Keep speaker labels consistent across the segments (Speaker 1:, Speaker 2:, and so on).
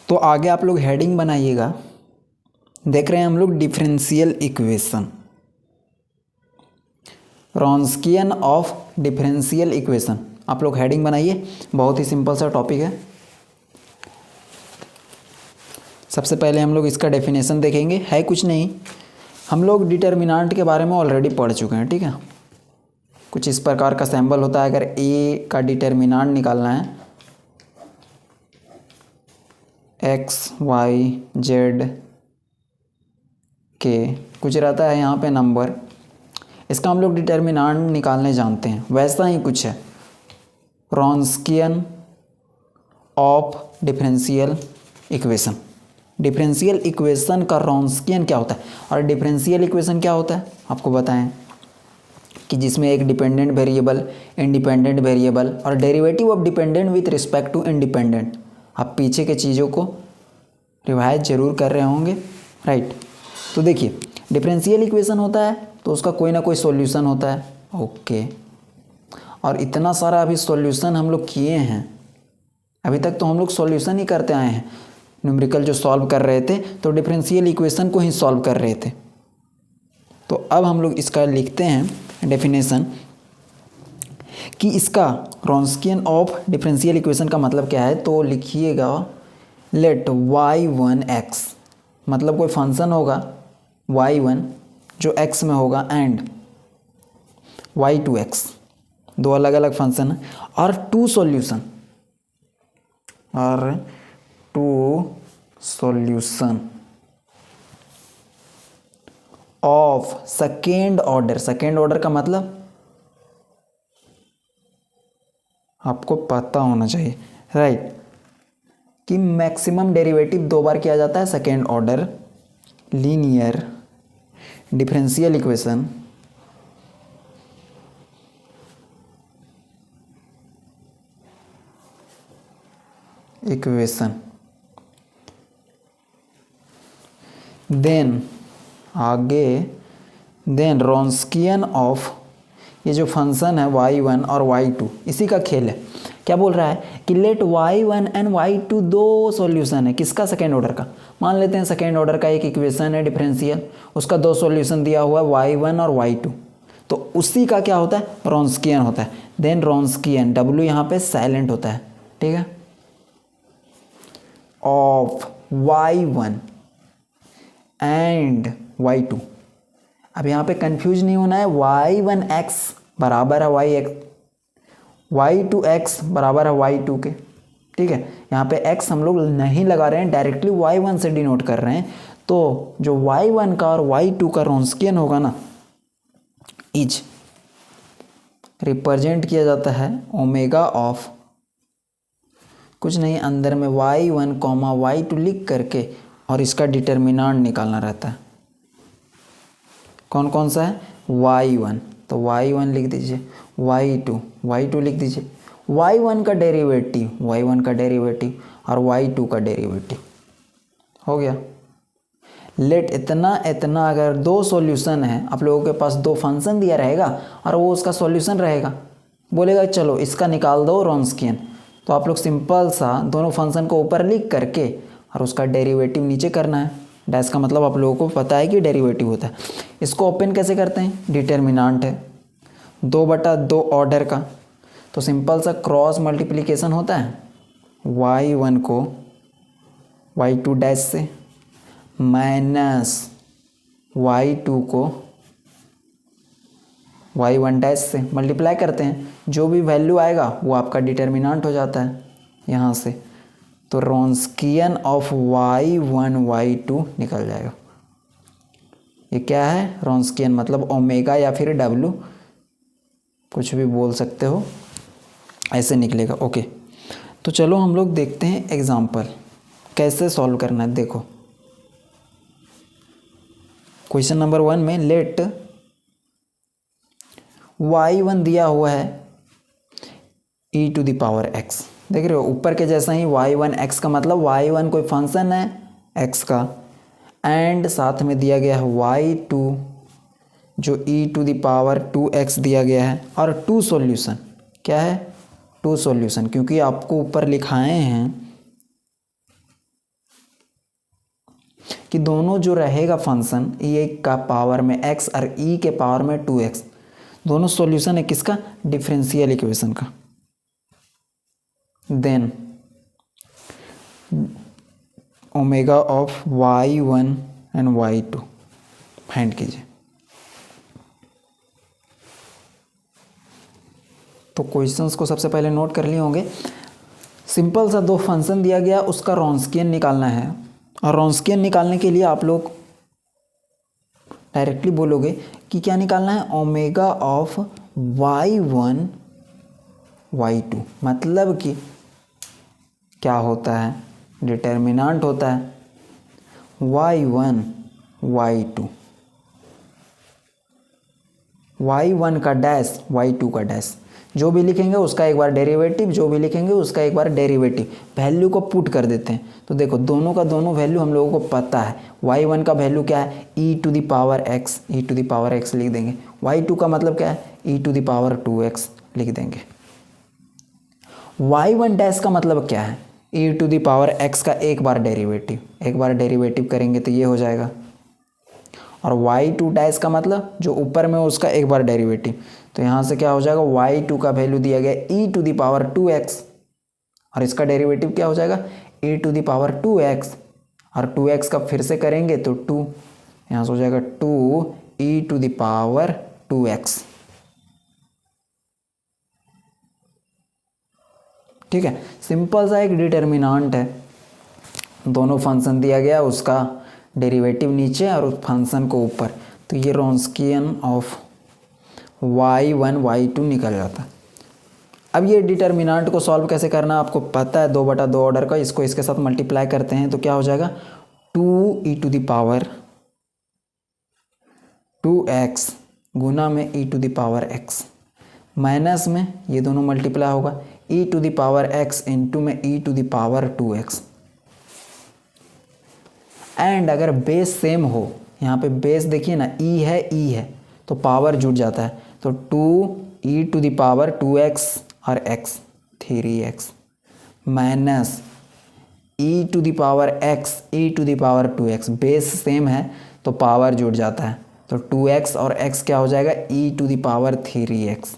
Speaker 1: तो आगे आप लोग हेडिंग बनाइएगा। देख रहे हैं हम लोग differential equation, Wronskian of differential equation. आप लोग हेडिंग बनाइए, बहुत ही सिंपल सा टॉपिक है। सबसे पहले हम लोग इसका डेफिनेशन देखेंगे। है कुछ नहीं, हम लोग डिटर्मिनेंट के बारे में ऑलरेडी पढ़ चुके हैं, ठीक है। कुछ इस प्रकार का सैम्बल होता है। अगर ए का डिटर्मिनेंट निकालना है, एक्स वाई जेड के कुछ रहता है यहाँ पे नंबर, इसका हम लोग डिटर्मिनेंट निकालने जानते हैं। वैसा ही कुछ है Wronskian of differential equation. Differential equation का रॉन्स्कियन क्या होता है और डिफरेंशियल इक्वेशन क्या होता है आपको बताएं कि जिसमें एक डिपेंडेंट वेरिएबल, इंडिपेंडेंट वेरिएबल और derivative of dependent with respect to independent. आप पीछे के चीज़ों को रिवाइज जरूर कर रहे होंगे, राइट। तो देखिए डिफरेंशियल इक्वेशन होता है तो उसका कोई ना कोई सॉल्यूशन होता है, ओके। और इतना सारा अभी सॉल्यूशन हम लोग किए हैं, अभी तक तो हम लोग सॉल्यूशन ही करते आए हैं। न्यूमेरिकल जो सॉल्व कर रहे थे तो डिफरेंशियल इक्वेशन को ही सॉल्व कर रहे थे। तो अब हम लोग इसका लिखते हैं डेफिनेशन कि इसका रॉन्स्कियन ऑफ डिफरेंशियल इक्वेशन का मतलब क्या है। तो लिखिएगा लेट y1 x, मतलब कोई फंक्शन होगा y1 जो x में होगा एंड y2 x, दो अलग अलग फंक्शन है और two solution of second order. Second order का मतलब आपको पता होना चाहिए, राइट, कि मैक्सिमम डेरिवेटिव दो बार किया जाता है। Second order linear differential equation then Wronskian of, ये जो फंक्शन है y1 और y2 इसी का खेल है। क्या बोल रहा है कि लेट y1 एंड y2 दो सॉल्यूशन है। किसका? सेकेंड ऑर्डर का। मान लेते हैं सेकेंड ऑर्डर का एक इक्वेशन है डिफरेंशियल, उसका दो सॉल्यूशन दिया हुआ है y1 और y2, तो उसी का क्या होता है? रॉन्स्कियन होता है। देन रॉन्स्कियन, w यहाँ पे साइलेंट होता है, ठीक है, ऑफ y1 एंड y2। अब यहाँ पे कंफ्यूज नहीं होना है। y1x बराबर है y2x बराबर है y2 के, ठीक है। यहाँ पे x हम लोग नहीं लगा रहे हैं, डायरेक्टली y1 से डिनोट कर रहे हैं। तो जो y1 का और y2 का रॉन्स्कियन होगा ना, इज रिप्रेजेंट किया जाता है ओमेगा ऑफ, कुछ नहीं, अंदर में y1 कॉमा y2 लिख करके और इसका डिटर्मिनेंट निकालना रहता है। कौन कौन सा है? y1, तो y1 लिख दीजिए, y2 लिख दीजिए, y1 का डेरिवेटिव और y2 का डेरिवेटिव हो गया। लेट इतना अगर दो सॉल्यूशन है, आप लोगों के पास दो फंक्शन दिया रहेगा और वो उसका सॉल्यूशन रहेगा, बोलेगा चलो इसका निकाल दो रॉन्स्कियन, तो आप लोग सिंपल सा दोनों फंक्शन को ऊपर लिख करके और उसका डेरिवेटिव नीचे करना है। डैश का मतलब आप लोगों को पता है कि डेरिवेटिव होता है। इसको ओपन कैसे करते हैं? डिटर्मिनेंट है 2/2 ऑर्डर का, तो सिंपल सा क्रॉस मल्टीप्लिकेशन होता है y1 को y2 डैश से माइनस y2 को y1 डैश से मल्टीप्लाई करते हैं। जो भी वैल्यू आएगा वो आपका डिटर्मिनेंट हो जाता है यहाँ से। तो रॉन्स्कियन ऑफ y1 y2 निकल जाएगा। ये क्या है? रॉन्स्कियन मतलब ओमेगा या फिर w, कुछ भी बोल सकते हो, ऐसे निकलेगा, ओके। तो चलो हम लोग देखते हैं एग्जाम्पल कैसे सॉल्व करना है। देखो क्वेश्चन नंबर 1 में लेट y1 दिया हुआ है e⁻x, देख रहे हो ऊपर के जैसा ही y1x का मतलब y1 कोई फंक्शन है x का, एंड साथ में दिया गया है y2 जो e⁻2x दिया गया है और टू सॉल्यूशन। क्या है? टू सॉल्यूशन, क्योंकि आपको ऊपर लिखाए हैं कि दोनों जो रहेगा फंक्शन e का पावर में x और e के पावर में 2x, दोनों सॉल्यूशन है किसका, डिफरेंशियल इक्वेशन का। Then omega of y1 and y2 find कीजिए। तो क्वेश्चंस को सबसे पहले नोट कर लिए होंगे। सिंपल सा दो फंक्शन दिया गया, उसका रॉन्स्कियन निकालना है, और रॉन्स्कियन निकालने के लिए आप लोग डायरेक्टली बोलोगे कि क्या निकालना है, ओमेगा ऑफ y1 y2, मतलब कि क्या होता है, डिटर्मिनेंट होता है y1 y2, y1 का डैश y2 का डैश, जो भी लिखेंगे उसका एक बार डेरिवेटिव, जो भी लिखेंगे उसका एक बार डेरिवेटिव, वैल्यू को पुट कर देते हैं। तो देखो दोनों का दोनों वैल्यू हम लोगों को पता है। y1 का वैल्यू क्या है, e to the power x, e to the power x लिख देंगे। y2 का मतलब क्या है, e to the power 2x लिख देंगे। y1 डैश का मतलब क्या है, e to the power x का एक बार डेरिवेटिव, एक बार डेरिवेटिव करेंगे तो ये हो जाएगा। और y2 डैश का मतलब जो ऊपर में उसका एक बार डेरिवेटिव, तो यहाँ से क्या हो जाएगा, y2 का वैल्यू दिया गया e to the power 2x, और इसका डेरिवेटिव क्या हो जाएगा, e to the power 2x, और 2x का फिर से करेंगे तो 2, यहाँ से हो जाएगा 2 e to the power 2x। ठीक है, सिंपल सा एक डिटर्मिनेंट है, दोनों फंक्शन दिया गया, उसका डेरिवेटिव नीचे और उस फंक्शन को ऊपर, तो ये रॉन्स्कियन ऑफ y1 y2 निकल जाता है। अब ये डिटर्मिनेंट को सॉल्व कैसे करना आपको पता है, 2/2 ऑर्डर का, इसको इसके साथ मल्टीप्लाई करते हैं तो क्या हो जाएगा, 2 e to the power 2x गुना में e to the power x, minus में ये दोनों मल्टीप्लाई होगा, e to the power x into में e to the power 2x। And अगर बेस सेम हो, यहाँ पे बेस देखिए ना, e है तो पावर जुड़ जाता है, तो 2 e to the power 2x और x 3x minus e to the power x e to the power 2x, base same है तो पावर जुड़ जाता है, तो 2x और x क्या हो जाएगा, e to the power 3x।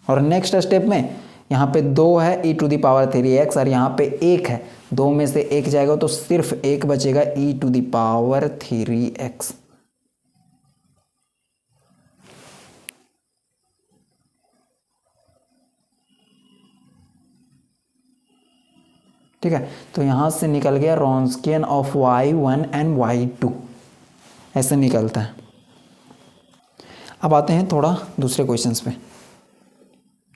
Speaker 1: और नेक्स्ट स्टेप में यहाँ पे 2 है e to the power 3x और यहाँ पे 1 है, 2 में से 1 जाएगा तो सिर्फ 1 बचेगा, e to the power 3x। ठीक है, तो यहाँ से निकल गया रॉन्स्कियन ऑफ y1 एंड y2, ऐसे निकलता है। अब आते हैं थोड़ा दूसरे क्वेश्चंस पे।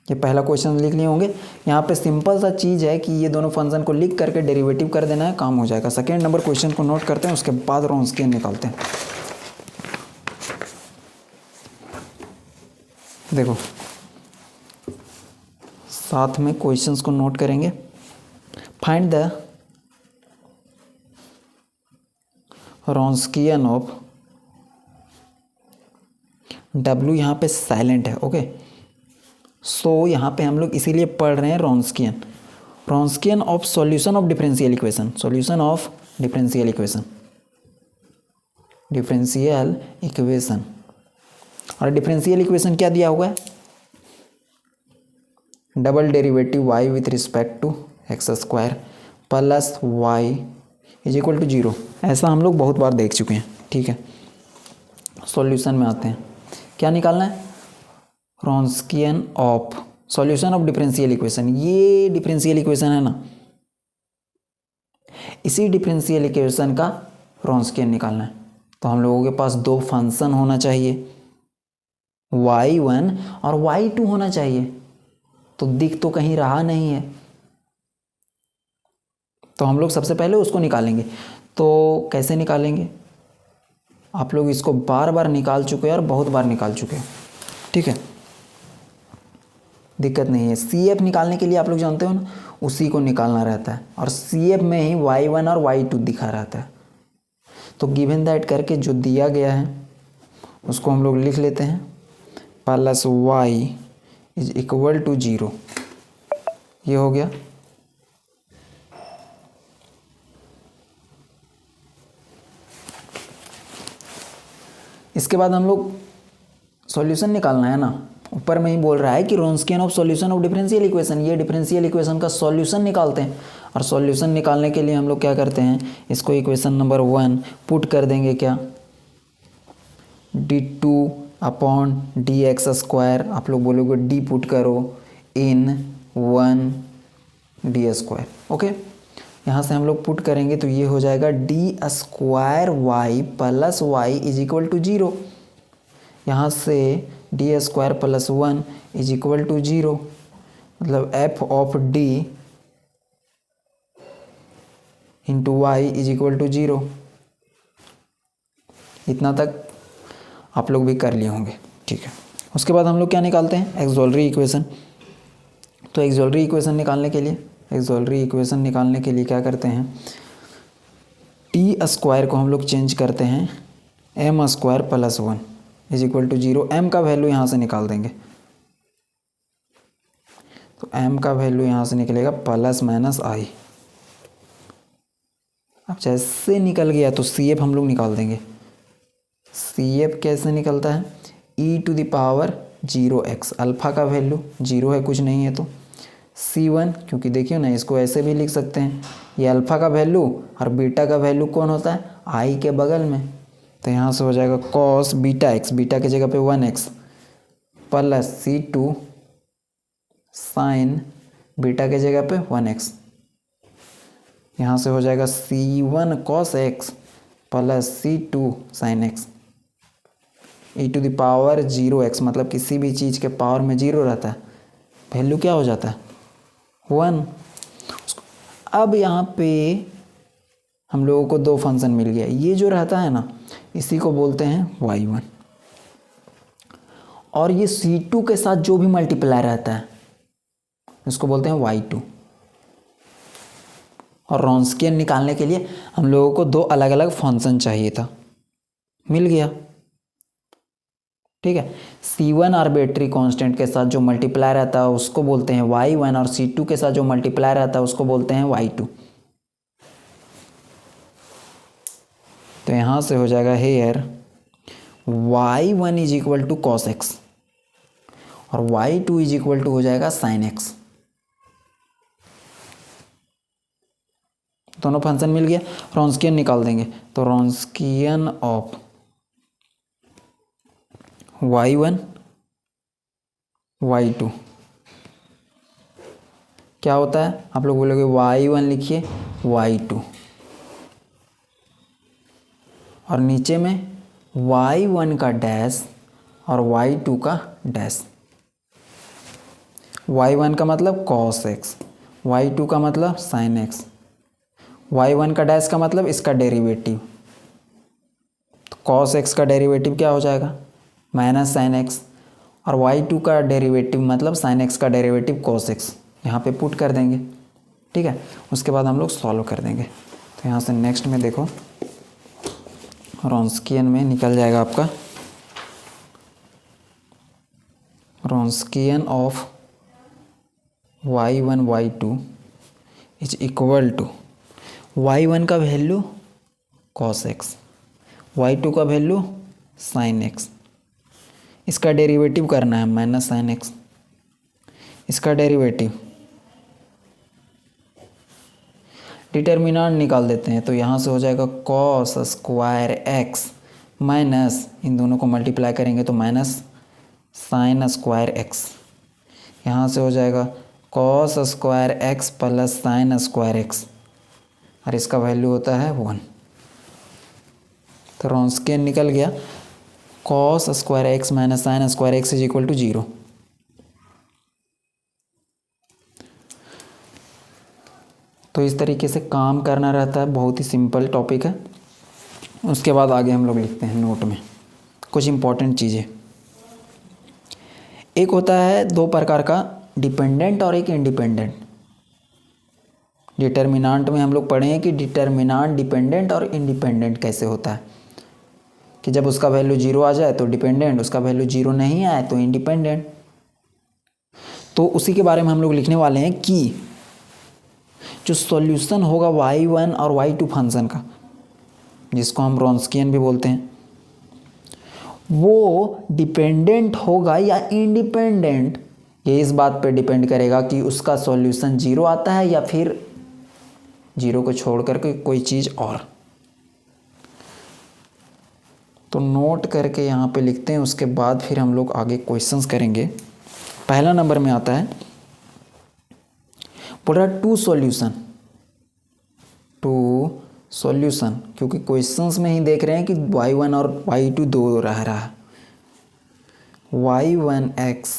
Speaker 1: ये पहला क्वेश्चन लिख लिए होंगे, यहाँ पे सिंपल सा चीज़ है कि ये दोनों फंक्शन को लिख करके डेरिवेटिव कर देना है, काम हो जाएगा। सेकेंड नंबर क्वेश्चन को नोट करते हैं, उसके बाद रॉन्स्कियन निकालते हैं। देखो साथ में क्वेश्चंस को नोट करेंगे। फाइंड द रॉन्स्कियन ऑफ W, यहाँ पे साइलेंट है, ओके। सो यहाँ पे हम लोग इसीलिए पढ़ रहे हैं Wronskian of solution of differential equation, solution of differential equation, और डिफरेंशियल इक्वेशन क्या दिया हुआ है, double derivative y with respect to x square plus y is equal to 0। ऐसा हम लोग बहुत बार देख चुके हैं। ठीक है, सॉल्यूशन में आते हैं, क्या निकालना है, Wronskian of solution of differential equation. ये डिफरेंशियल इक्वेशन है ना, इसी डिफरेंशियल इक्वेशन का रॉन्स्कियन निकालना है। तो हम लोगों के पास दो फंक्शन होना चाहिए, y1 और y2 होना चाहिए, तो दिख तो कहीं रहा नहीं है, तो हम लोग सबसे पहले उसको निकालेंगे। तो कैसे निकालेंगे, आप लोग इसको बार बार निकाल चुके हैं और बहुत बार निकाल चुके हैं। ठीक है, दिक्कत नहीं है। CF निकालने के लिए आप लोग जानते हो ना, उसी को निकालना रहता है, और CF में ही y1 और y2 दिखा रहता है। तो गिवन दैट करके जो दिया गया है उसको हम लोग लिख लेते हैं, plus y is equal to 0। ये हो गया। इसके बाद हम लोग सॉल्यूशन निकालना है ना। ऊपर में ही बोल रहा है कि Wronskian of solution of differential equation, ये डिफरेंशियल इक्वेशन का सॉल्यूशन निकालते हैं। और सॉल्यूशन निकालने के लिए हम लोग क्या करते हैं, इसको इक्वेशन नंबर 1 पुट कर देंगे क्या, d2/dx², आप लोग बोलोगे डी पुट करो इन 1d²। ओके, यहाँ से हम लोग पुट करेंगे तो ये हो जाएगा d² plus y is equal to 0। यहाँ से d² plus 1 is equal to 0, मतलब f of d into y is equal to 0। इतना तक आप लोग भी कर लिए होंगे, ठीक है। उसके बाद हम लोग क्या निकालते हैं, एक्सोलरी इक्वेशन। तो एक्सोलरी इक्वेशन निकालने के लिए क्या करते हैं, t² को हम लोग चेंज करते हैं m² plus 1 is equal to 0। m का वैल्यू यहाँ से निकाल देंगे, तो m का वैल्यू यहाँ से निकलेगा प्लस माइनस i। अब जैसे निकल गया तो CF हम लोग निकाल देंगे। CF कैसे निकलता है, e⁻0x, अल्फ़ा का वैल्यू 0 है, कुछ नहीं है तो C1, क्योंकि देखिए ना इसको ऐसे भी लिख सकते हैं, ये अल्फ़ा का वैल्यू और बीटा का वैल्यू कौन होता है, i के बगल में। तो यहाँ से हो जाएगा cos βx, बीटा की जगह पे 1x plus C2 sign beta की जगह पे 1x। यहाँ से हो जाएगा C1 cos x plus C2 sine x e⁻0x, मतलब किसी भी चीज़ के पावर में 0 रहता है, वैल्यू क्या हो जाता है 1। अब यहाँ पे हम लोगों को दो फंक्शन मिल गया, ये जो रहता है ना इसी को बोलते हैं y1, और ये C2 के साथ जो भी मल्टीप्लाई रहता है इसको बोलते हैं y2। और रॉन्स्कियन निकालने के लिए हम लोगों को दो अलग अलग फंक्शन चाहिए था, मिल गया, ठीक है। C1 आर्बिट्री कांस्टेंट के साथ जो मल्टीप्लाई रहता है उसको बोलते हैं y1, और C2 के साथ जो मल्टीप्लाई रहता है उसको बोलते हैं y2। तो यहाँ से हो जाएगा here y1 is equal to cos x और y2 इज इक्वल टू हो जाएगा sin x। दोनों फंक्शन मिल गया, रॉन्स्कियन निकाल देंगे। तो रॉन्स्कियन ऑफ y1 y2 क्या होता है, आप लोग बोलोगे y1 लिखिए y2, और नीचे में y1 का डैश और y2 का डैश। y1 का मतलब cos x, y2 का मतलब sin x, y1 का डैश का मतलब इसका डेरिवेटिव, तो cos x का डेरिवेटिव क्या हो जाएगा माइनस साइन x, और y2 का डेरिवेटिव मतलब sin x का डेरिवेटिव cos x, यहाँ पे पुट कर देंगे, ठीक है। उसके बाद हम लोग सॉल्व कर देंगे। तो यहाँ से नेक्स्ट में देखो, रॉन्स्कियन में निकल जाएगा आपका Wronskian of y1 y2 is equal to y1 का वैल्यू cos x, y2 का वैल्यू sin x, इसका डेरिवेटिव करना है माइनस साइन x, इसका डेरिवेटिव, डिटर्मिनेंट निकाल देते हैं। तो यहाँ से हो जाएगा cos स्क्वायर x माइनस, इन दोनों को मल्टीप्लाई करेंगे तो माइनस साइन स्क्वायर x, यहाँ से हो जाएगा cos square x plus sign square x, और इसका वैल्यू होता है 1। तो रॉन्स्कियन निकल गया, cos square x minus sine square x is equal to 0। तो इस तरीके से काम करना रहता है, बहुत ही सिंपल टॉपिक है। उसके बाद आगे हम लोग लिखते हैं नोट में कुछ इम्पोर्टेंट चीज़ें। एक होता है दो प्रकार का, डिपेंडेंट और एक इंडिपेंडेंट। डिटर्मिनेंट में हम लोग पढ़े हैं कि डिटर्मिनेंट डिपेंडेंट और इंडिपेंडेंट कैसे होता है, कि जब उसका वैल्यू 0 आ जाए तो डिपेंडेंट, उसका वैल्यू 0 नहीं आए तो इंडिपेंडेंट। तो उसी के बारे में हम लोग लिखने वाले हैं कि जो सॉल्यूशन होगा y1 और y2 फंक्शन का, जिसको हम रॉन्स्कियन भी बोलते हैं, वो डिपेंडेंट होगा या इंडिपेंडेंट, ये इस बात पे डिपेंड करेगा कि उसका सॉल्यूशन जीरो आता है या फिर जीरो को छोड़ करके कोई चीज़ और। तो नोट करके यहाँ पे लिखते हैं, उसके बाद फिर हम लोग आगे क्वेश्चंस करेंगे। पहला नंबर में आता है, बोल रहा है टू सॉल्यूशन, क्योंकि क्वेश्चंस में ही देख रहे हैं कि y1 और y2 दो रह रहा है, y1x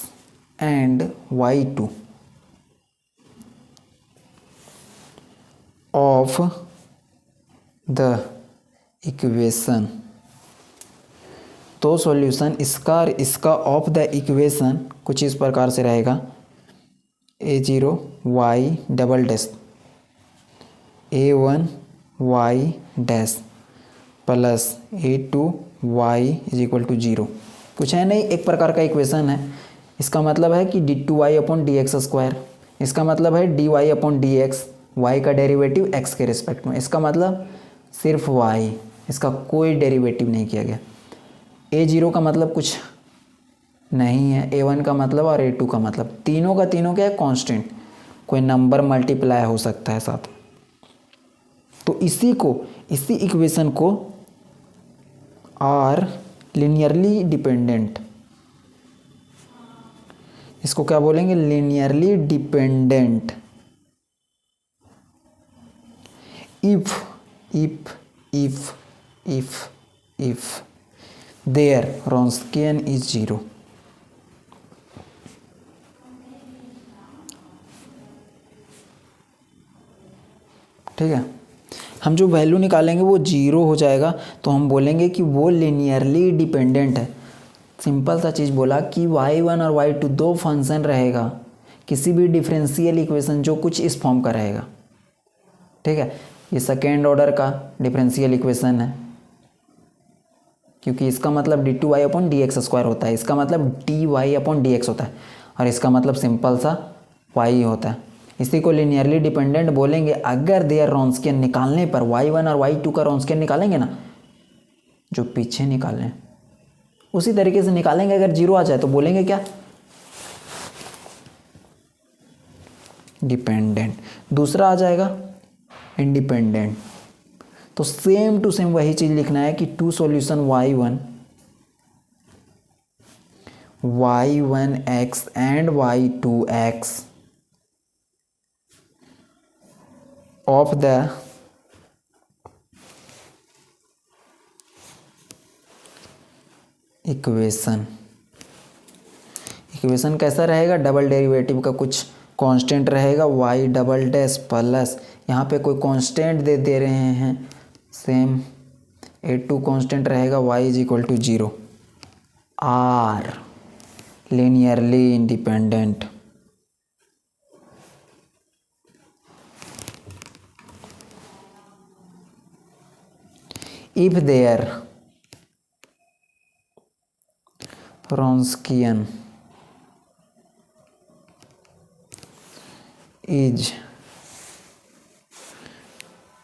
Speaker 1: and y2 of the equation. तो सॉल्यूशन इसका और इसका ऑफ द इक्वेशन कुछ इस प्रकार से रहेगा, a0 y double dash a1 y dash plus a2 y is equal to 0। कुछ है नहीं, एक प्रकार का इक्वेशन है। इसका मतलब है कि d2y upon d x square, इसका मतलब है dy upon d x, y का डेरिवेटिव x के रिस्पेक्ट में, इसका मतलब सिर्फ y, इसका कोई डेरिवेटिव नहीं किया गया। a0 का मतलब कुछ नहीं है, a1 का मतलब और a2 का मतलब, तीनों का तीनों क्या है, कांस्टेंट, कोई नंबर मल्टीप्लाई हो सकता है साथ। तो इसी इक्वेशन को आर लीनियरली डिपेंडेंट, इसको क्या बोलेंगे, linearly dependent. if their Wronskian is 0। ठीक है, हम जो वैल्यू निकालेंगे वो 0 हो जाएगा, तो हम बोलेंगे कि वो लीनियरली डिपेंडेंट है। सिंपल सा चीज़ बोला कि y1 और y2 दो फंक्शन रहेगा, किसी भी डिफरेंशियल इक्वेशन जो कुछ इस फॉर्म का रहेगा। ठीक है, ये सेकेंड ऑर्डर का डिफरेंशियल इक्वेशन है, क्योंकि इसका मतलब d2y upon d x square होता है, इसका मतलब dy अपॉन डी एक्स होता है, और इसका मतलब सिंपल सा y होता है। इसी को लीनियरली डिपेंडेंट बोलेंगे अगर देयर रॉन्स्कियन निकालने पर, y1 और y2 का रॉन्स्कियन निकालेंगे ना, जो पीछे निकालें उसी तरीके से निकालेंगे। अगर 0 आ जाए तो बोलेंगे क्या, डिपेंडेंट। दूसरा आ जाएगा इंडिपेंडेंट। तो सेम टू सेम वही चीज लिखना है कि two solution y1x and y2x of the equation कैसा रहेगा, डबल डेरिवेटिव का कुछ कांस्टेंट रहेगा, y डबल डैश प्लस, यहाँ पे कोई कांस्टेंट दे रहे हैं, सेम a2 कांस्टेंट रहेगा, y is equal to 0। Are linearly independent. If there Wronskian is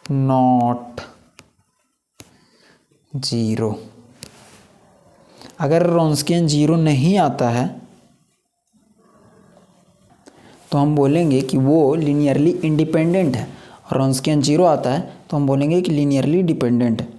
Speaker 1: not 0। अगर Wronskian 0 नहीं आता है तो हम बोलेंगे कि वो लीनियरली इंडिपेंडेंट है, और Wronskian 0 आता है तो हम बोलेंगे कि लीनियरली डिपेंडेंट है।